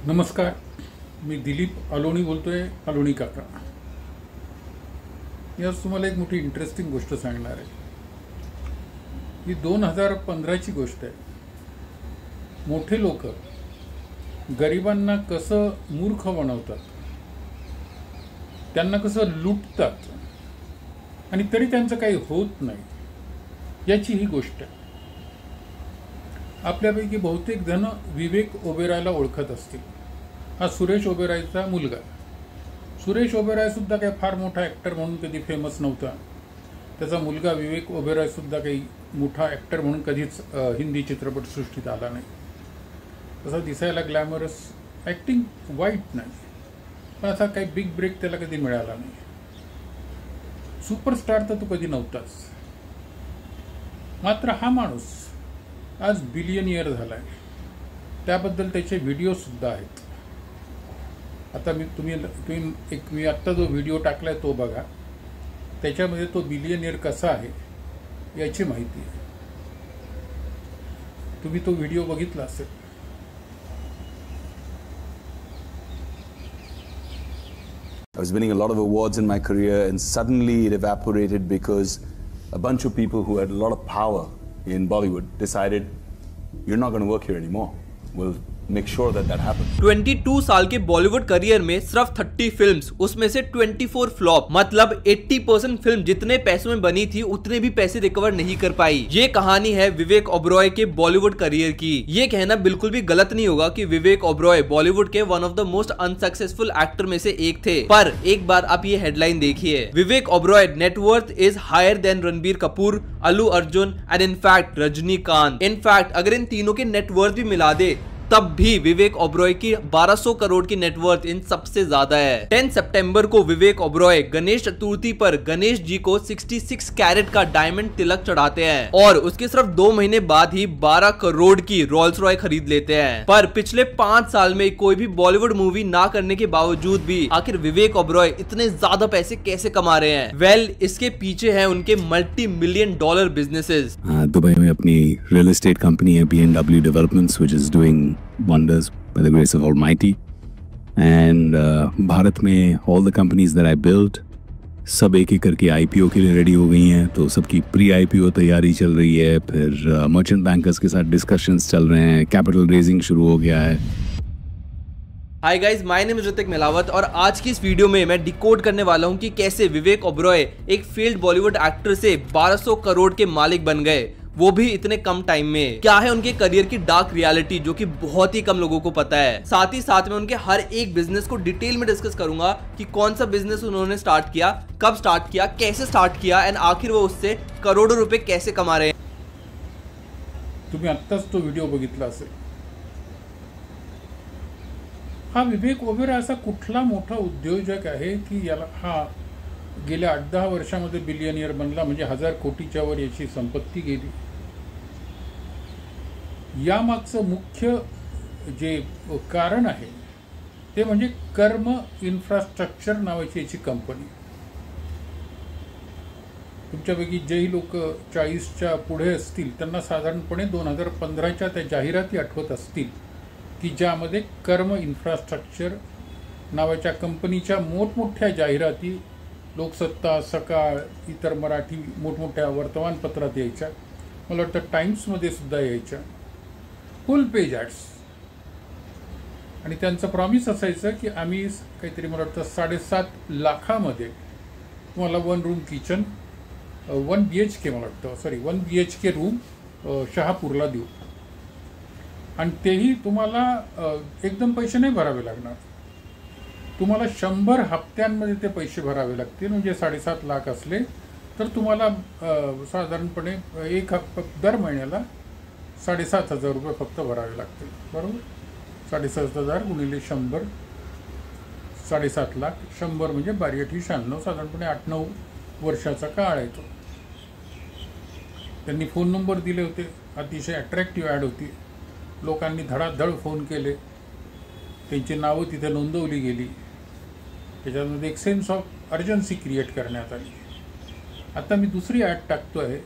नमस्कार, मी दिलीप अलोणी बोलतोय, अलोणी काका. मी आज तुम्हाला एक मोठी इंटरेस्टिंग गोष्ट सांगणार आहे. ही 2015ची गोष्ट आहे. मोठे लोक गरिबांना कसं मूर्ख बनवतात, त्यांना कसं लुटतात आणि तरी त्यांचं काही होत नाही, याची ही गोष्ट आहे. आपल्यापैकी बहुतेक जण विवेक ओबेरॉयला ओळखत असतील. हा सुरेश ओबेरॉयचा मुलगा. सुरेश ओबेरॉय सुद्धा काही फार मोठा ॲक्टर म्हणून कधी फेमस नव्हता. त्याचा मुलगा विवेक ओबेरॉय सुद्धा काही मोठा ॲक्टर म्हणून कधीच हिंदी चित्रपटसृष्टीत आला नाही. तसा दिसायला ग्लॅमरस, ॲक्टिंग वाईट नाही, पण असा काही बिग ब्रेक त्याला कधी मिळाला नाही. सुपरस्टार तर तो कधी नव्हताच. मात्र हा माणूस आज बिलियनियर झालाय. त्याबद्दल त्याचे व्हिडिओ सुद्धा आहेत. आता मी आत्ता जो व्हिडिओ टाकलाय तो बघा. त्याच्यामध्ये तो बिलियनियर कसा आहे याची माहिती आहे. तुम्ही तो व्हिडिओ बघितला असेल. I was winning a lot of awards in my career, and suddenly it evaporated because a bunch of people who had a lot of power in Bollywood decided, you're not going to work here anymore. We'll make sure that happens. 22 साल के Bollywood career में सिर्फ 30 films, उसमें से 24 flop. मतलब 80% film जितने पैसों में बनी थी उतने भी पैसे रिकवर नहीं कर पाई. ये कहानी है विवेक ओबेरॉय के बॉलीवुड करियर की. ये कहना बिल्कुल भी गलत नहीं होगा कि विवेक ओबेरॉय बॉलीवुड के one of the most unsuccessful actor में से एक थे. पर एक बार आप ये हेडलाइन देखिए. Vivek Oberoi net worth is higher than Ranbir Kapoor, Allu Arjun and in fact Rajinikanth. In fact अगर इन तीनों के नेटवर्थ भी मिला दे तब भी विवेक ओबेरॉय की 1200 करोड़ की नेटवर्थ इन सबसे ज्यादा है. 10 सितंबर को विवेक ओबेरॉय गणेश चतुर्थी पर गणेश जी को 66 कैरेट का डायमंड तिलक चढ़ाते हैं और उसके सिर्फ 2 महीने बाद ही 12 करोड़ की रोल्स रॉय खरीद लेते हैं. पर पिछले 5 साल में कोई भी बॉलीवुड मूवी ना करने के बावजूद भी आखिर विवेक ओबेरॉय इतने ज्यादा पैसे कैसे कमा रहे हैं? वेल, इसके पीछे है उनके $multi-million बिजनेसेस. दुबई में अपनी रियल एस्टेट कंपनी है B&W developments, which is doing wonders by the grace of Almighty. And Bharat में all the companies that I built, सब एक एक करके IPO के लिए रेडी हो गई हैं. तो सबकी प्री IPO तैयारी चल रही है. फिर मर्चेंट बैंकर्स के साथ डिस्कशंस चल रहे हैं. कैपिटल रेजिंग शुरू हो गया है. Hi guys, my name is Hrithik Milawat और आज की इस वीडियो में मैं डिकोड करने वाला हूं कि कैसे विवेक ओबेरॉय एक फेल्ड बॉलीवुड एक्टर से 1200 करोड़ के मालिक बन गए, वो भी इतने कम टाइम में. क्या है उनके करियर की डार्क रियलिटी जो कि बहुत ही कम लोगों को पता है. साथ ही साथ में उनके हर एक बिजनेस को डिटेल में डिस्कस करूंगा कि कौन सा बिजनेस उन्होंने स्टार्ट किया, कब स्टार्ट किया, कैसे स्टार्ट किया एंड आखिर वो उससे करोड़ों रुपए कैसे कमा रहे हैं. तुम्ही आत्ताच तो व्हिडिओ बघितला असेल. हा विवेक ओबेरॉय असा कुठला मोठा उद्योजक आहे की याला हा गेल्या 8-10 वर्षामध्ये बिलियनियर बनला, म्हणजे 1000 कोटीच्या वर याची संपत्ती गेली. यामागचं मुख्य जे कारण आहे ते म्हणजे कर्म इन्फ्रास्ट्रक्चर नावाची याची कंपनी. तुमच्यापैकी जेही लोक 40च्या पुढे असतील त्यांना साधारणपणे 2015च्या त्या जाहिराती आठवत असतील की ज्यामध्ये कर्म इन्फ्रास्ट्रक्चर नावाच्या कंपनीच्या मोठमोठ्या जाहिराती लोकसत्ता, सकाळ, इतर मराठी मोठमोठ्या वर्तमानपत्रात यायच्या. मला वाटतं टाइम्समध्ये सुद्धा यायच्या. फुल पेज ॲड्स. आणि त्यांचं प्रॉमिस असायचं की आम्ही काहीतरी मला वाटतं 7.5 लाखामध्ये तुम्हाला 1 रूम किचन, 1 BHK मला वाटतं 1 BHK रूम शहापूरला देऊ. आणि तेही तुम्हाला एकदम पैसे नाही भरावे लागणार. तुम्हाला 100 हप्त्यांमध्ये ते पैसे भरावे लागतील. म्हणजे 7.5 लाख असले तर तुम्हाला साधारणपणे दर महिन्याला 7,500 रुपये फक्त भरावे लागतील. बरोबर. 7,500 गुणिले 100, 7.5 लाख. 100 म्हणजे 12-96, साधारणपणे 8-9 वर्षाचा काळ आहे तो. त्यांनी फोन नंबर दिले होते. अतिशय अट्रॅक्टिव्ह ॲड होती. लोकांनी धडाधड फोन केले. त्यांची नावं तिथे नोंदवली गेली. त्याच्यामध्ये एक सेन्स ऑफ अर्जन्सी क्रिएट करण्यात आली. आता मी दुसरी ॲड टाकतो आहे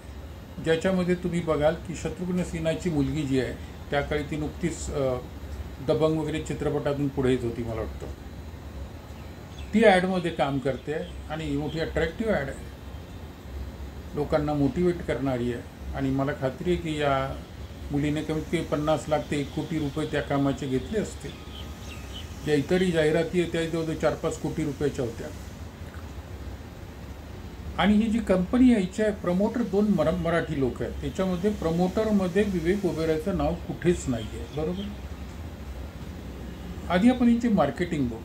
ज्याच्यामध्ये तुम्ही बघाल की शत्रुघ्न सिन्हाची मुलगी जी आहे त्याकाळी ती नुकतीच दबंग वगैरे चित्रपटातून पुढे येत होती मला वाटतं. ती ॲडमध्ये काम करते आणि मोठी अट्रॅक्टिव्ह ॲड आहे, लोकांना मोटिवेट करणारी आहे. आणि मला खात्री आहे की या मुलीने कमीत कमी 50 लाख ते 1 कोटी रुपये त्या कामाचे घेतले असते. ज्या इतरही जाहिराती आहेत त्या जवळजवळ 4-5 कोटी रुपयाच्या होत्या. आणि ही जी कंपनी आहे हिच्या प्रमोटर 2 मराठी लोक आहेत. त्याच्यामध्ये प्रमोटरमध्ये विवेक ओबेरॉयचं नाव कुठेच नाही आहे. बरोबर. आधी आपण हिची मार्केटिंग बघू.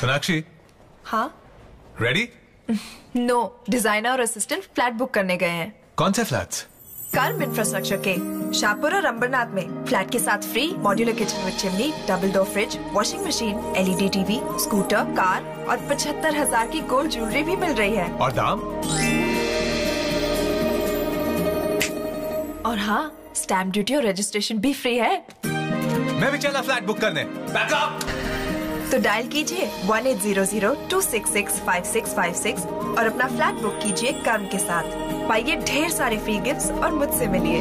सोनाक्षी, हाँ रेडी? नो, डिजाइनर और असिस्टेंट फ्लैट बुक करने गए हैं. कौन से फ्लैट्स? कर्म इंफ्रास्ट्रक्चर के शाहपुर और अंबरनाथ में. फ्लैट के साथ फ्री मॉड्यूलर किचन विद chimney, double door fridge, washing machine, LED TV, scooter, car और 75,000 की गोल्ड ज्वेलरी भी मिल रही है. और दाम? और हाँ, स्टैम्प ड्यूटी और रजिस्ट्रेशन भी फ्री है. मैं भी चला फ्लैट बुक करने. बैकअप. तो डायल कीजिए 1800-266-5656 और अपना फ्लैट बुक कीजिए कर्म के साथ. पाइए ढेर सारे फ्री गिफ्ट्स और मुझसे मिलिए.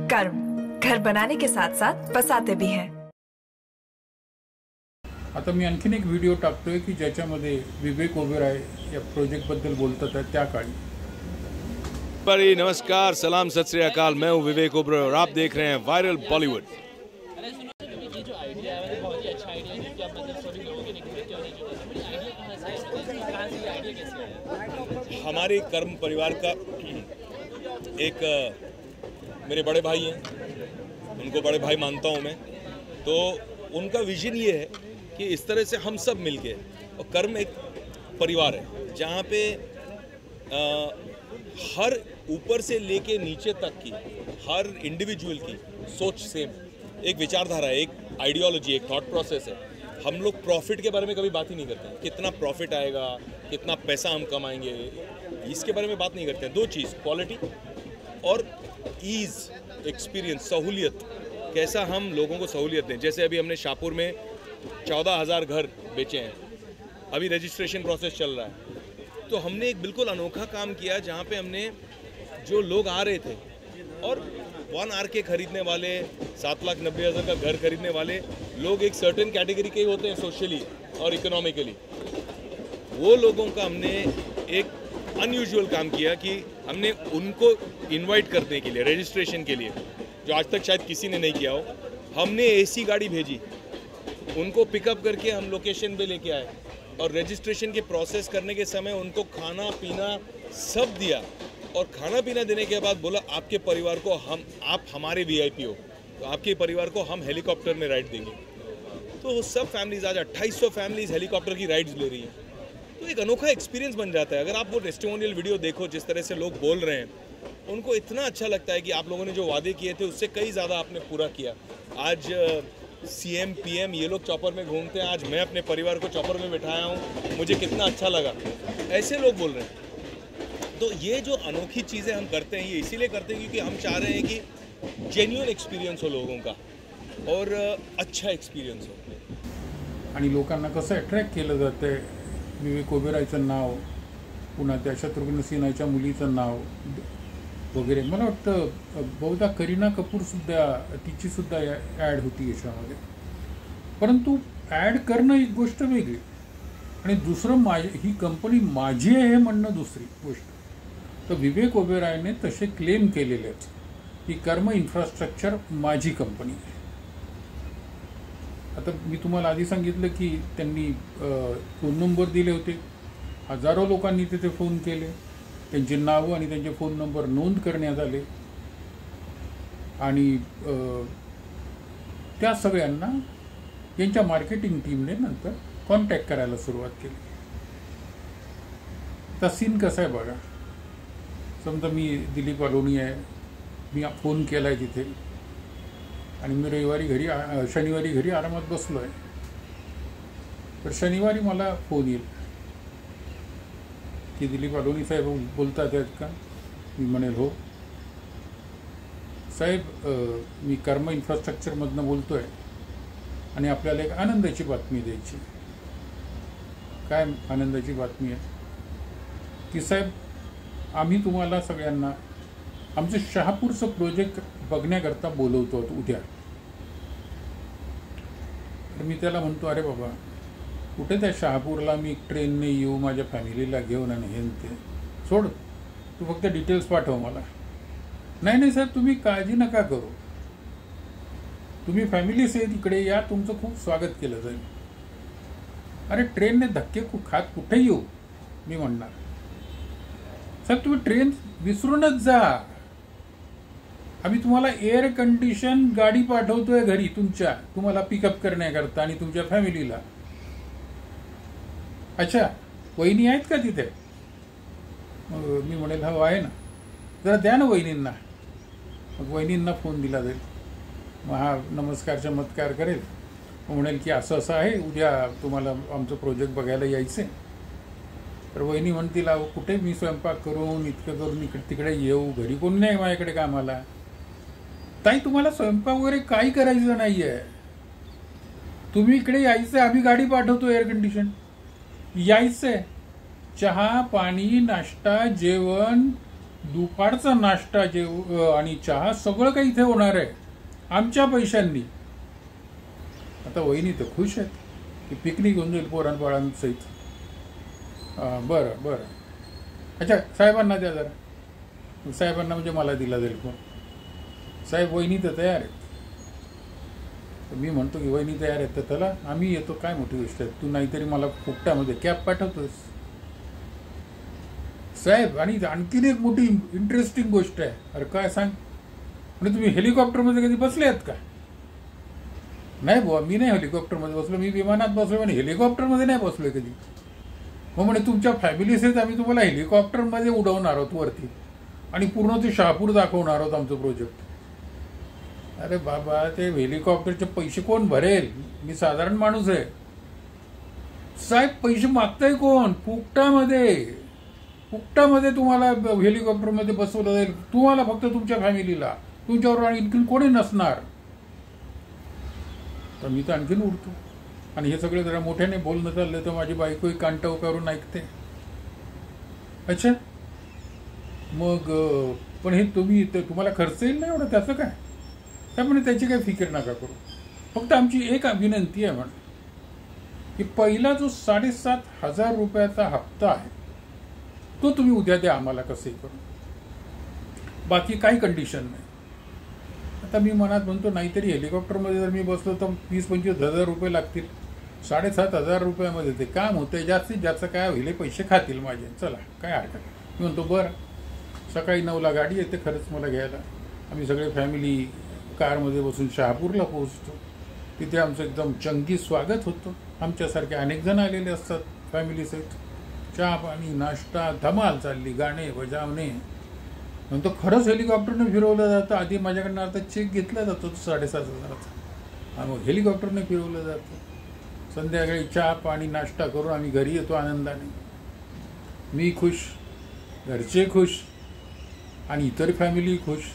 कर्म, घर बनाने के साथ साथ बसाते भी हैं. आता मी आणखीन एक व्हिडिओ टाकतोय की ज्याच्यामध्ये विवेक ओबेरॉय या प्रोजेक्टबद्दल बोलतात आहे त्या काळी. नमस्कार, सलाम, सत श्री अकाल. मैं हूँ विवेक ओबेरॉय और आप देख रहे हैं वायरल बॉलीवुड. हमारे कर्म परिवार का एक मेरे बड़े भाई हैं, उनको बड़े भाई मानता हूँ मैं. तो उनका विजन ये है कि इस तरह से हम सब मिलके, और कर्म एक परिवार है जहाँ पे हर ऊपर से लेके नीचे तक की हर इंडिविजुअल की सोच सेम, एक विचारधारा, एक आइडियोलॉजी, एक थॉट प्रोसेस है. हम लोग प्रॉफिट के बारे में कभी बात ही नहीं करते हैं. कितना प्रॉफिट आएगा, कितना पैसा हम कमाएंगे, इसके बारे में बात नहीं करते हैं. 2 चीज़, क्वालिटी और ईज़, एक्सपीरियंस, सहूलियत. कैसा हम लोगों को सहूलियत दें. जैसे अभी हमने शाहपुर में 14,000 घर बेचे हैं, अभी रजिस्ट्रेशन प्रोसेस चल रहा है. तो हमने एक बिल्कुल अनोखा काम किया जहाँ पे हमने जो लोग आ रहे थे और 1 RK खरीदने वाले, 7,90,000 का घर खरीदने वाले लोग एक सर्टेन कैटेगरी के ही होते हैं सोशली और इकोनॉमिकली. वो लोगों का हमने एक अनयूजुअल काम किया कि हमने उनको इनवाइट करने के लिए, रजिस्ट्रेशन के लिए, जो आज तक शायद किसी ने नहीं किया हो, हमने AC गाड़ी भेजी. उनको पिकअप करके हम लोकेशन पे लेके आए और रजिस्ट्रेशन के प्रोसेस करने के समय उनको खाना पीना सब दिया. और खाना पीना देने के बाद बोला आपके परिवार को आप हमारे VIP हो, तो आपके परिवार को हम हेलीकॉप्टर में राइड देंगे. तो वो सब फैमिलीज, आज 2800 फैमिलीज हेलीकॉप्टर की राइड्स ले रही हैं. तो एक अनोखा एक्सपीरियंस बन जाता है. अगर आप वो टेस्टिमोनियल वीडियो देखो, जिस तरह से लोग बोल रहे हैं, उनको इतना अच्छा लगता है कि आप लोगों ने जो वादे किए थे उससे कई ज़्यादा आपने पूरा किया. आज CM PM ये लोग चॉपर में घूमते हैं, आज मैं अपने परिवार को चॉपर में बिठाया हूँ, मुझे कितना अच्छा लगा. ऐसे लोग बोल रहे हैं. तो ये जो अनोखी चीज़ें हम करते हैं, ये इसीलिए करते हैं क्योंकि हम चाह रहे हैं कि जेन्युइन एक्सपीरियंस हो लोगों का और अच्छा एक्सपीरियंस हो. आणि लोकांना कसं अट्रॅक्ट केलं जातं आहे. विवेक ओबेरॉयचं नाव, पुन्हा त्या शत्रुघ्न सिन्हाच्या मुलीचं नाव वगैरे. मला वाटतं बहुधा करीना कपूरसुद्धा, तिचीसुद्धा ॲड होती याच्यामध्ये. परंतु ॲड करणं एक गोष्ट वेगळी आणि दुसरं ही कंपनी माझी आहे हे म्हणणं दुसरी गोष्ट. तर विवेक ओबेरॉयने तसे क्लेम केलेले आहेत की कर्म इन्फ्रास्ट्रक्चर माझी कंपनी आहे. आता मी तुम्हाला आधी सांगितलं की त्यांनी फोन नंबर दिले होते. हजारो लोकांनी तिथे फोन केले, त्यांची नावं आणि त्यांचे फोन नंबर नोंद करण्यात आले आणि त्या सगळ्यांना यांच्या मार्केटिंग टीमने नंतर कॉन्टॅक्ट करायला सुरुवात केली. तर सीन कसा आहे बघा. समजा मी दिलीप अलोनी आहे, मी फोन केला आहे तिथे आणि मी शनिवारी घरी आरामात बसलो आहे. तर शनिवारी मला फोन येईल की दिलीप अलोनी साहेब बोलतात आहेत का. मी म्हणेल हो साहेब, मी कर्म इन्फ्रास्ट्रक्चरमधनं बोलतो आहे आणि आपल्याला एक आनंदाची बातमी द्यायची. काय आनंदाची बातमी आहे की साहेब आम्ही तुम्हाला सगळ्यांना आमचं शहापूरचं प्रोजेक्ट बघण्याकरता बोलवतो उद्या. तर मी त्याला म्हणतो, अरे बाबा कुठे त्या शहापूरला मी ट्रेनने येऊ, माझ्या फॅमिलीला घेऊन आणि हे ते सोड, तू फक्त डिटेल्स पाठव मला. नाही साहेब तुम्ही काळजी नका करू, तुम्ही फॅमिली सहित इकडे या, तुमचं खूप स्वागत केलं जाईल. अरे ट्रेनने धक्के खात कुठे येऊ मी म्हणणार. साहेब तुम्ही ट्रेन विसरूनच जा, आम्ही तुम्हाला एअर कंडिशन गाडी पाठवतोय घरी तुमच्या, तुम्हाला पिकअप करण्याकरता आणि तुमच्या फॅमिलीला. अच्छा वहिनी आहेत का तिथे? मग मी म्हणेल हो आहे ना, जरा द्या ना वहिनींना. मग वहिनींना फोन दिला जाईल, मग हा नमस्कार चमत्कार करेल, म्हणेल की असं असं आहे, उद्या तुम्हाला आमचं प्रोजेक्ट बघायला यायचं आहे. तर वहिनी म्हणतील अहो कुठे मी स्वयंपाक करून इतकं करून इकडे तिकडे येऊ, घरी कोण नाही माझ्याकडे कामाला. ताई तुम्हाला स्वयंपाक वगैरे काही करायचं नाही आहे, तुम्ही इकडे यायचं, आम्ही गाडी पाठवतो एअर कंडिशन, यायचंय, चहा पाणी नाश्ता जेवण, दुपारचा नाश्ता आणि चहा सगळं काही इथे होणार आहे आमच्या पैशांनी. आता वहिनी तर खुश आहेत की पिकनिक होऊन जाईल पोरांसहित. बरं बरं, अच्छा साहेबांना द्या जरा. साहेबांना म्हणजे मला दिला जाईल फोन. साहेब वहिनी तर तयार आहेत. तर मी म्हणतो की वहिनी तयार आहेत तर त्याला आम्ही येतो, काय मोठी गोष्ट आहे, तू नाहीतरी मला फुकटामध्ये कॅब पाठवतोस. साहेब आणि आणखीन एक मोठी इंटरेस्टिंग गोष्ट आहे. अरे काय सांग, म्हणजे तुम्ही हेलिकॉप्टरमध्ये कधी बसले आहेत का? नाही बुवा मी नाही हेलिकॉप्टरमध्ये बसलो, मी विमानात बसलो आणि हेलिकॉप्टरमध्ये नाही बसलोय कधी. मग म्हणे तुमच्या फॅमिलीसहित आम्ही तुम्हाला हेलिकॉप्टरमध्ये उडवणार आहोत वरती आणि पूर्ण ते शहापूर दाखवणार आहोत आमचं प्रोजेक्ट. अरे बाबा ते हेलिकॉप्टरचे पैसे कोण भरेल, मी साधारण माणूस आहे. साहेब पैसे मागताय कोण? फुकटामध्ये तुम्हाला हेलिकॉप्टरमध्ये बसवलं जाईल, तुम्हाला फक्त तुमच्या फॅमिलीला, तुमच्यावर आणखीन कोणी नसणार. तर मी तर आणखीन उडतो. आणि हे सगळे जरा मोठ्याने बोलणं चाललं तर माझी बायकोही कांटव करून ऐकते. अच्छा मग पण हे तुम्हाला खर्च येईल ना एवढं, त्याचं काय? त्यामुळे त्याची काही फिकीर नका करू, फक्त आमची एक विनंती आहे म्हण की पहिला जो 7,500 रुपयाचा हप्ता आहे तो तुम्ही उद्या द्या आम्हाला कसंही करून, बाकी काही कंडिशन नाही. आता मी मनात म्हणतो नाहीतरी हेलिकॉप्टरमध्ये जर मी बसलो तर 20-25 हजार रुपये लागतील, 7,500 रुपयामध्ये ते काम होतंय, जास्तीत जास्त काय होईल पैसे खातील माझे, चला काय हरकत नाही. मी म्हणतो बरं. सकाळी 9ला गाडी येते खरंच मला घ्यायला. आम्ही सगळे फॅमिली कारमध्ये बसून शहापूरला पोहोचतो. तिथे आमचं एकदम चंगी स्वागत होतं. आमच्यासारखे अनेक जण आलेले असतात फॅमिलीसहित. चहा पाणी नाश्ता धमाल चालली, गाणे बजावणे. नंतर खरंच हेलिकॉप्टरने फिरवलं जातं. आधी माझ्याकडनं आता चेक घेतला जातो 7,500 मग हेलिकॉप्टरने फिरवलं जातं. संध्याकाळी चहा पाणी नाश्ता करून आम्ही घरी येतो आनंदाने. मी खुश, घरचे खुश आणि इतर फॅमिली खुश.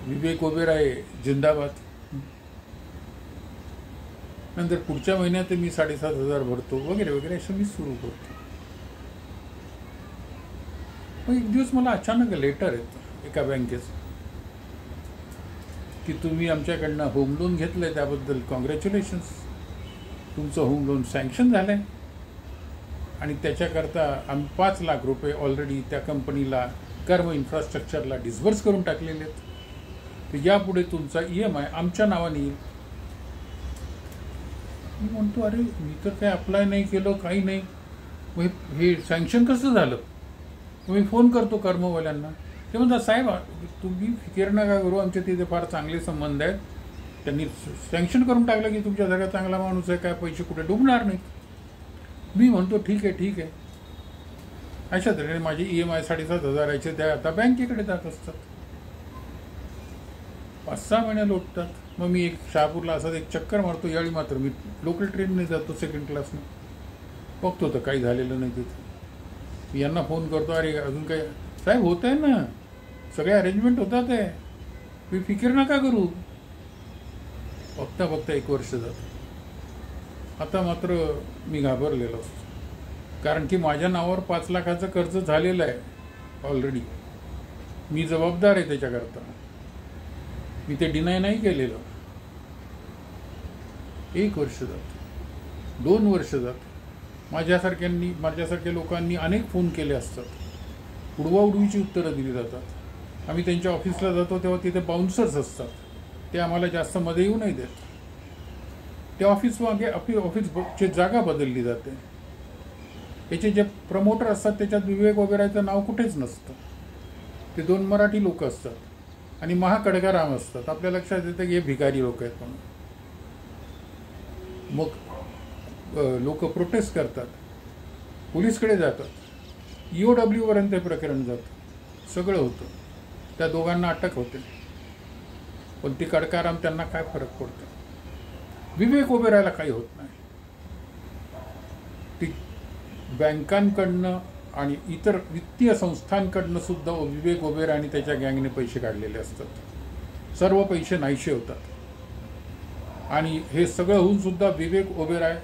विवेक ओबेरॉय जिंदाबाद. नंतर पुढच्या महिन्यात मी 7,500 भरतो वगैरे वगैरे असं मी सुरू करतो. मग एक दिवस मला अचानक लेटर येतं एका बँकेचं की तुम्ही आमच्याकडनं होम लोन घेतलंय त्याबद्दल कॉंग्रॅच्युलेशन्स, तुमचं होम लोन सँक्शन झालंय आणि त्याच्याकरता आम्ही 5 लाख रुपये ऑलरेडी त्या कंपनीला कर्म इन्फ्रास्ट्रक्चरला डिस्बर्स करून टाकलेले आहेत. तर यापुढे तुमचा EMI आमच्या नावाने येईल. मी म्हणतो अरे मी तर काय अप्लाय नाही केलं, काही नाही, मग हे सँक्शन कसं झालं? मी फोन करतो कर्मवाल्यांना. ते म्हणतात साहेब तुम्ही फिकीर नका करू, आमच्या तिथे फार चांगले संबंध आहेत, त्यांनी सँक्शन करून टाकलं की तुमच्यासारखा चांगला माणूस आहे, काय पैसे कुठे डुबणार नाहीत. मी म्हणतो ठीक आहे. अशा तऱ्हेने माझी EMI 7,500 त्या आता बँकेकडे जात असतात. 5-6 महिने लोटतात. मग मी एक शहापूरला असं एक चक्कर मारतो. यावेळी मात्र मी लोकल ट्रेनने जातो, 2nd क्लासने. बघतो तर काही झालेलं नाही तिथे. मी यांना फोन करतो, अरे अजून काय साहेब होत आहे ना, सगळे अरेंजमेंट होतात आहे, तुम्ही फिकीर नका करू. बघता 1 वर्ष जातं. आता मात्र मी घाबरलेलो असतो. कारण की माझ्या नावावर 5 लाखाचं कर्ज झालेलं आहे ऑलरेडी. मी जबाबदार आहे त्याच्याकरता. मी ते डिनाय नाही केलेलं. 1 वर्ष जातं, 2 वर्ष जातं. माझ्यासारख्या लोकांनी अनेक फोन केले असतात, उडवाउडवीची उत्तरं दिली जातात. आम्ही त्यांच्या ऑफिसला जातो तेव्हा तिथे बाउन्सर्स असतात, ते आम्हाला जास्त मध्ये येऊ नाही देत. त्या ऑफिसची जागा बदलली जाते. याचे जे प्रमोटर असतात त्याच्यात विवेक ओबेरॉयचं नाव कुठेच नसतं. ते 2 मराठी लोक असतात आणि महाखडकाराम असतात. आपल्या लक्षात येतं की हे भिकारी लोक आहेत म्हणून. मग लोक प्रोटेस्ट करतात, पोलीसकडे जातात, EOW पर्यंत हे प्रकरण जातं, सगळं होतं. त्या दोघांना अटक होते. पण ती खडकाराम त्यांना काय फरक पडतो? विवेक ओबेरॉयला काही होत नाही. ती बँकांकडनं आणि इतर वित्तीय संस्थांकडनं सुद्धा विवेक ओबेरॉय आणि त्याच्या गँगने पैसे काढलेले असतात. सर्व पैसे नाहीसे होतात. आणि हे सगळं होऊन सुद्धा विवेक ओबेरॉय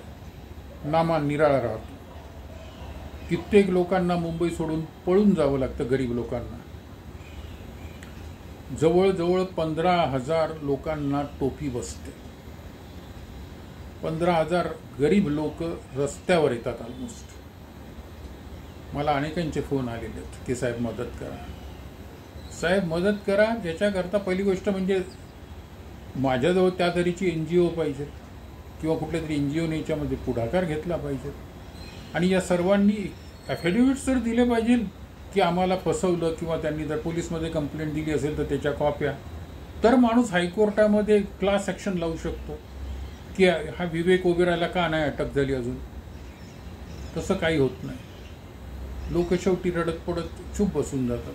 नामा निराळा राहतो. कित्येक लोकांना मुंबई सोडून पळून जावं लागतं. गरीब लोकांना जवळजवळ 15,000 लोकांना टोपी बसते. 15,000 गरीब लोक रस्त्यावर येतात ऑलमोस्ट. मला अनेकांचे फोन आलेले आहेत की साहेब मदत करा, साहेब मदत करा. याच्याकरता पहिली गोष्ट म्हणजे माझ्याजवळ त्या तरीची NGO पाहिजे किंवा कुठल्या तरी NGOने याच्यामध्ये पुढाकार घेतला पाहिजे. आणि या सर्वांनी ॲफिडेव्हिट्स तर दिले पाहिजे की आम्हाला फसवलं, किंवा त्यांनी जर पोलीसमध्ये कंप्लेंट दिली असेल तर त्याच्या कॉप्या. तर माणूस हायकोर्टामध्ये क्लास ॲक्शन लावू शकतो की हा विवेक ओबेरॉयला का नाही अटक झाली अजून. तसं काही होत नाही. लोक शेवटी रडत पडत चूप बसून जातात.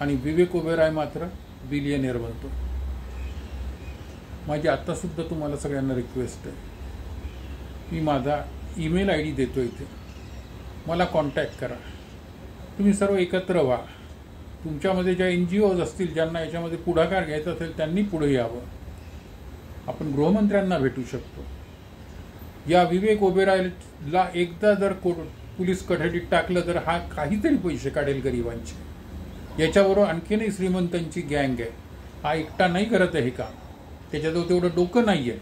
आणि विवेक ओबेरॉय मात्र बिलियनियर बनतो. माझी आत्तासुद्धा तुम्हाला सगळ्यांना रिक्वेस्ट आहे, मी माझा ईमेल ID देतो इथे, मला कॉन्टॅक्ट करा. तुम्ही सर्व एकत्र व्हा. तुमच्यामध्ये ज्या NGOज असतील ज्यांना याच्यामध्ये पुढाकार घ्यायचा असेल त्यांनी पुढे यावं. आपण गृहमंत्र्यांना भेटू शकतो. या विवेक ओबेरॉयला एकदा जर पोलीस कठडीत टाकलं तर हा काहीतरी पैसे काढेल गरिबांचे. याच्याबरोबर आणखीनही श्रीमंतांची गँग आहे. हा एकटा नाही करत आहे हे काम. त्याच्याजवळ तेवढं डोकं नाही आहे.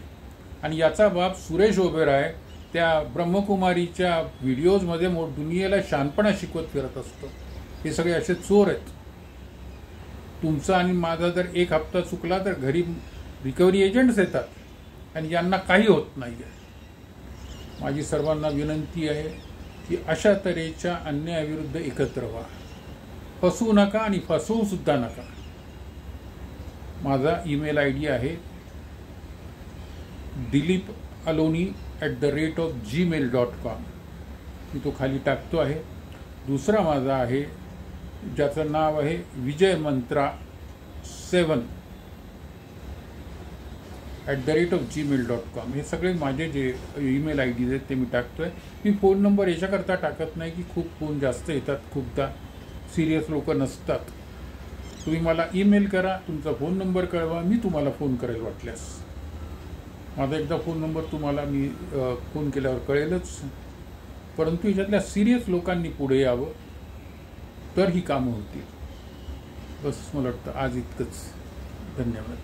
आणि याचा बाप सुरेश ओबेरॉय त्या ब्रह्मकुमारीच्या व्हिडिओजमध्ये दुनियेला शहाणपणा शिकवत फिरत असतो. हे सगळे असे चोर आहेत. तुमचा आणि माझा जर 1 हप्ता चुकला तर घरी रिकव्हरी एजंट्स येतात आणि यांना काही होत नाही आहे. माझी सर्वांना विनंती आहे की अशा तऱ्हेच्या अन्यायाविरुद्ध एकत्र व्हा. फसवू नका आणि फसवू सुद्धा नका. माझा ईमेल ID आहे dilipaloni@gmail.com. मी तो खाली टाकतो आहे. दुसरा माझा आहे ज्याचं नाव आहे vijaymantra7@gmail.com. हे सगळे माझे जे ईमेल IDs आहेत ते मी टाकतोय. मी फोन नंबर याच्याकरता टाकत नाही की खूप फोन जास्त येतात, खूपदा सिरियस लोक नसतात. तुम्ही मला ईमेल करा, तुमचा फोन नंबर कळवा, मी तुम्हाला फोन करेल वाटल्यास. माझा एकदा फोन नंबर तुम्हाला मी फोन केल्यावर कळेलच. परंतु याच्यातल्या सिरियस लोकांनी पुढे यावं तर ही कामं होतील. बस मला वाटतं आज इतकंच. धन्यवाद.